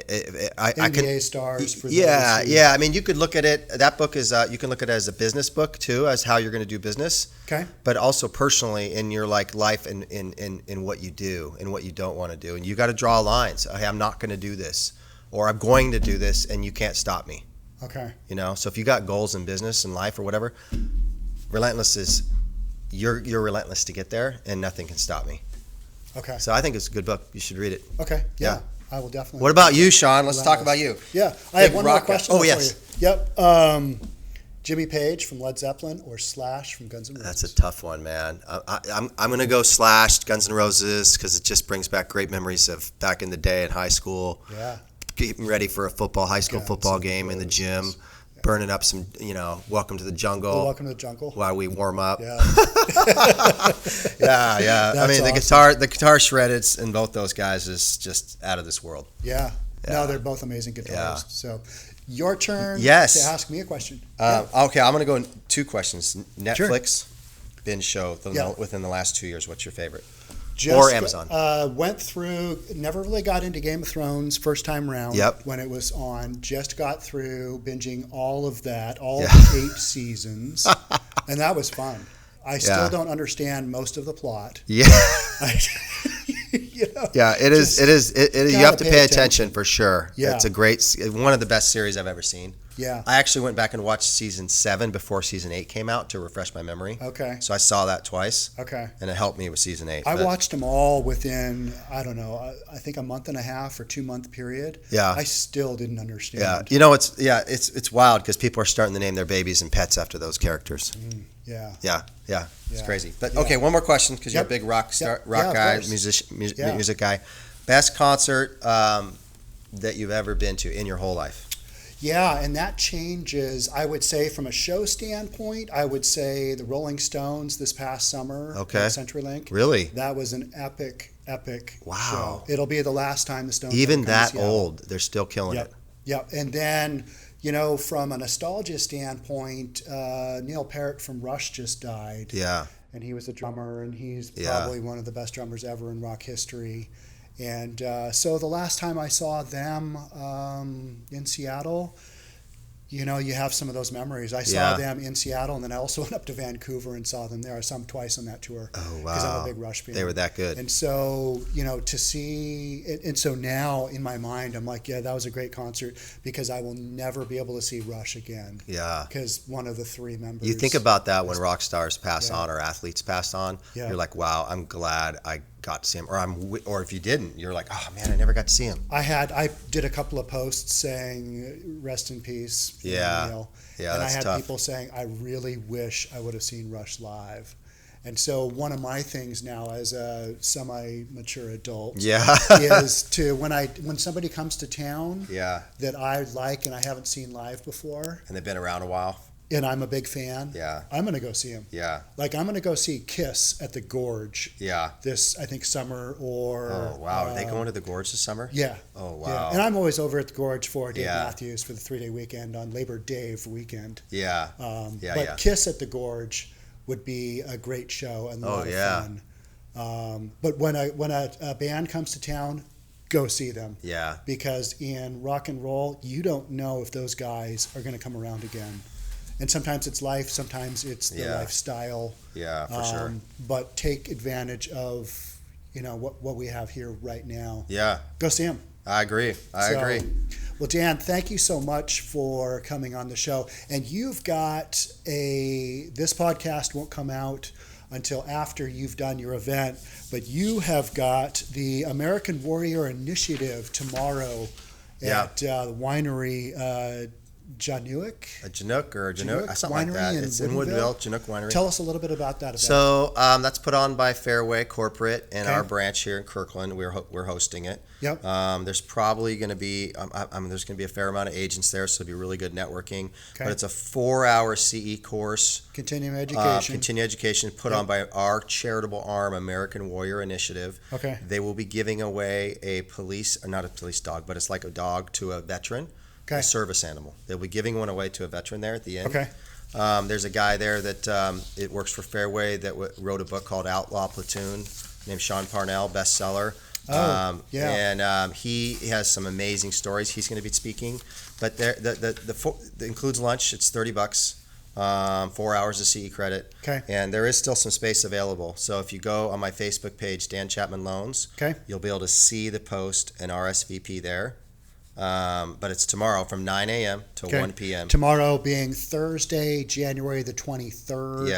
I NBA can stars for yeah, those who- yeah. I mean, you could look at it. That book is you can look at it as a business book too, as how you're going to do business. Okay. But also personally in your life and in what you do and what you don't want to do, and you got to draw lines. Hey, I'm not going to do this, or I'm going to do this, and you can't stop me. Okay. You know, so if you got goals in business and life or whatever, Relentless is you're relentless to get there, and nothing can stop me. Okay. So I think it's a good book. You should read it. Okay. Yeah. Yeah. I will definitely. What about you, Sean? Let's talk Relentless. about you. Yeah. I have Big one more rock guy. question. Oh, for yes. you. Yep. Jimmy Page from Led Zeppelin or Slash from Guns N' Roses? That's a tough one, man. I'm going to go Slash, Guns N' Roses, because it just brings back great memories of back in the day in high school. Yeah. Getting ready for a high school Guns football N' game in the gym, Roses. burning up some, Welcome to the Jungle. Welcome to the Jungle. While we warm up. Yeah. Yeah. I That's mean, awesome. the guitar shredded in both those guys is just out of this world. Yeah. Yeah. No, they're both amazing guitarists. Yeah. So, your turn Yes. to ask me a question. Okay, I'm going to go in 2 questions. Netflix binge show Yeah. within the last 2 years. What's your favorite? Just, or Amazon. Went through, never really got into Game of Thrones first time round Yep. when it was on. Just got through binging all of that, all Yeah. 8 seasons. And that was fun. I still don't understand most of the plot. Yeah. Yeah, it is. You have to pay attention for sure. Yeah. It's one of the best series I've ever seen. Yeah. I actually went back and watched season 7 before season 8 came out to refresh my memory. Okay. So I saw that twice. Okay. And it helped me with season 8. I But- watched them all within, I don't know, I think a month and a half or 2 month period. Yeah. I still didn't understand. Yeah. It's wild because people are starting to name their babies and pets after those characters. Yeah. Yeah. It's Yeah. crazy. But Yeah. okay, one more question because you're a Yep. big rock Yep. rock Yeah, of guy, course. music Yeah. guy. Best concert that you've ever been to in your whole life? Yeah, and that changes, I would say, from a show standpoint, I would say the Rolling Stones this past summer at CenturyLink. Really? That was an epic Wow. show. It'll be the last time the Stones Even ever come to that Seattle. old, they're still killing it. Yep. And then, from a nostalgia standpoint, Neil Peart from Rush just died. Yeah. And he was a drummer, and he's probably one of the best drummers ever in rock history. And so the last time I saw them in Seattle, you have some of those memories. I saw them in Seattle, and then I also went up to Vancouver and saw them there. I saw them twice on that tour. Oh, wow. Because I'm a big Rush fan. They were that good. And so, to see, and so now in my mind, I'm like, yeah, that was a great concert, because I will never be able to see Rush again. Yeah. Because one of the three members. You think about that when rock stars pass on or athletes pass on. Yeah. You're like, wow, I'm glad I got to see him. Or if you didn't, you're like, oh man, I never got to see him. I did a couple of posts saying rest in peace. Yeah. Neil. Yeah, and that's I had tough. people saying, I really wish I would have seen Rush live. And so one of my things now as a semi-mature adult is to, when somebody comes to town that I like and I haven't seen live before. And they've been around a while. And I'm a big fan. Yeah. I'm going to go see him. Yeah. Like, I'm going to go see Kiss at the Gorge. Yeah. This, I think, summer or... Oh, wow. Are they going to the Gorge this summer? Yeah. Oh, wow. Yeah. And I'm always over at the Gorge for Dave Matthews for the 3-day weekend on Labor Day weekend. Yeah. But Kiss at the Gorge would be a great show and a lot of fun. But when a band comes to town, go see them. Yeah. Because in rock and roll, you don't know if those guys are going to come around again. And sometimes it's life, sometimes it's the lifestyle. Yeah, for sure. But take advantage of, what we have here right now. Yeah. Go see them. I agree. I agree. Well, Dan, thank you so much for coming on the show. And you've got this podcast won't come out until after you've done your event, but you have got the American Warrior Initiative tomorrow at the winery, Chinook? Chinook or Chinook, something like that. It's in Woodville, Chinook Winery. Tell us a little bit about that event. So that's put on by Fairway Corporate and our branch here in Kirkland. We're hosting it. Yep. There's probably going to be there's going to be a fair amount of agents there, so it'll be really good networking. But it's a 4-hour CE course. Continuing education. Continuing education put on by our charitable arm, American Warrior Initiative. Okay. They will be giving away not a police dog, but it's like a dog to a veteran. A service animal. They'll be giving one away to a veteran there at the end. Okay. There's a guy there that it works for Fairway that wrote a book called Outlaw Platoon, named Sean Parnell, bestseller. And he has some amazing stories. He's going to be speaking, but the includes lunch. It's $30, 4 hours of CE credit. Okay. And there is still some space available. So if you go on my Facebook page, Dan Chapman Loans, you'll be able to see the post and RSVP there. But it's tomorrow from 9 a.m. to 1 p.m. Tomorrow being Thursday, January the 23rd.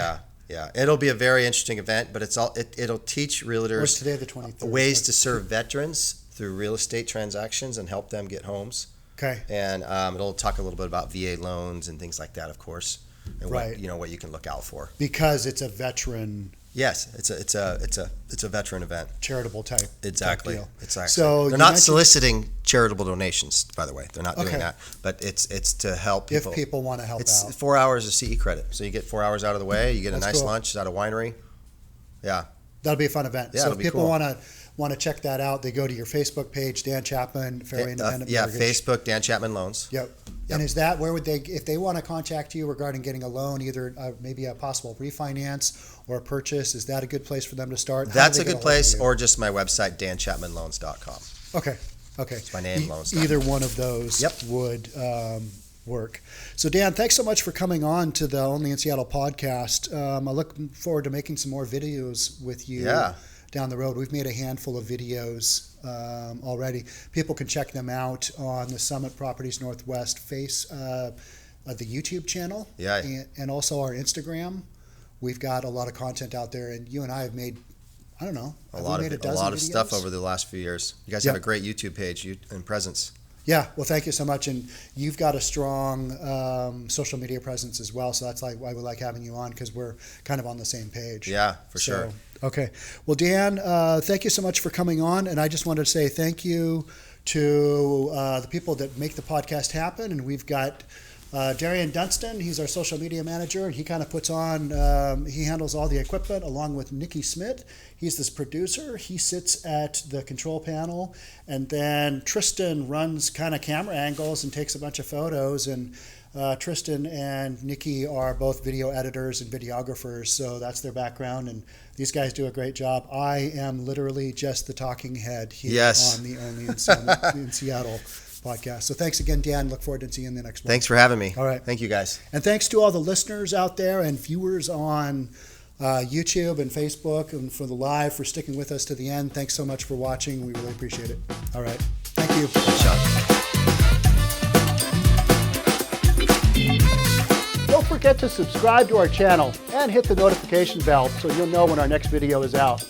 Yeah. It'll be a very interesting event, but it'll teach realtors What's today, the 23rd? Ways to serve veterans through real estate transactions and help them get homes. Okay. And it'll talk a little bit about VA loans and things like that, of course, and what you can look out for. Because it's a veteran. Yes, it's a veteran event. Charitable type. Exactly. Type deal. Exactly. So they're not soliciting charitable donations, by the way. They're not doing that. But it's to help people. If people want to help out. It's 4 hours of CE credit. So you get 4 hours out of the way. You get a nice lunch at a winery. Yeah. That'll be a fun event. Yeah, so if people want to check that out, they go to your Facebook page, Dan Chapman, Fairway Independent Mortgage. Facebook, Dan Chapman Loans. Yep. And is that where would if they want to contact you regarding getting a loan, either maybe a possible refinance or a purchase, is that a good place for them to start? That's a good place, or just my website, danchapmanloans.com. Okay. It's my name, loans. Either one of those would work. So Dan, thanks so much for coming on to the Only in Seattle podcast. I look forward to making some more videos with you down the road. We've made a handful of videos already. People can check them out on the Summit Properties Northwest the YouTube channel, and also our Instagram. We've got a lot of content out there, and you and I have made, I don't know, a lot of stuff over the last few years. You guys have a great YouTube page and presence. Yeah, well, thank you so much, and you've got a strong social media presence as well. So that's why we like having you on, because we're kind of on the same page. Yeah, for sure. Okay. Well, Dan, thank you so much for coming on. And I just wanted to say thank you to the people that make the podcast happen. And we've got Darian Dunstan. He's our social media manager. He kind of puts on, he handles all the equipment along with Nikki Smith. He's this producer. He sits at the control panel. And then Tristan runs kind of camera angles and takes a bunch of photos. And Tristan and Nikki are both video editors and videographers, so that's their background, and these guys do a great job. I am literally just the talking head here on the Only in Seattle podcast. So thanks again, Dan. Look forward to seeing you in the next one. Thanks for having me. All right. Thank you, guys. And thanks to all the listeners out there and viewers on YouTube and Facebook and for the live for sticking with us to the end. Thanks so much for watching. We really appreciate it. All right. Thank you. Good shot. Don't forget to subscribe to our channel and hit the notification bell so you'll know when our next video is out.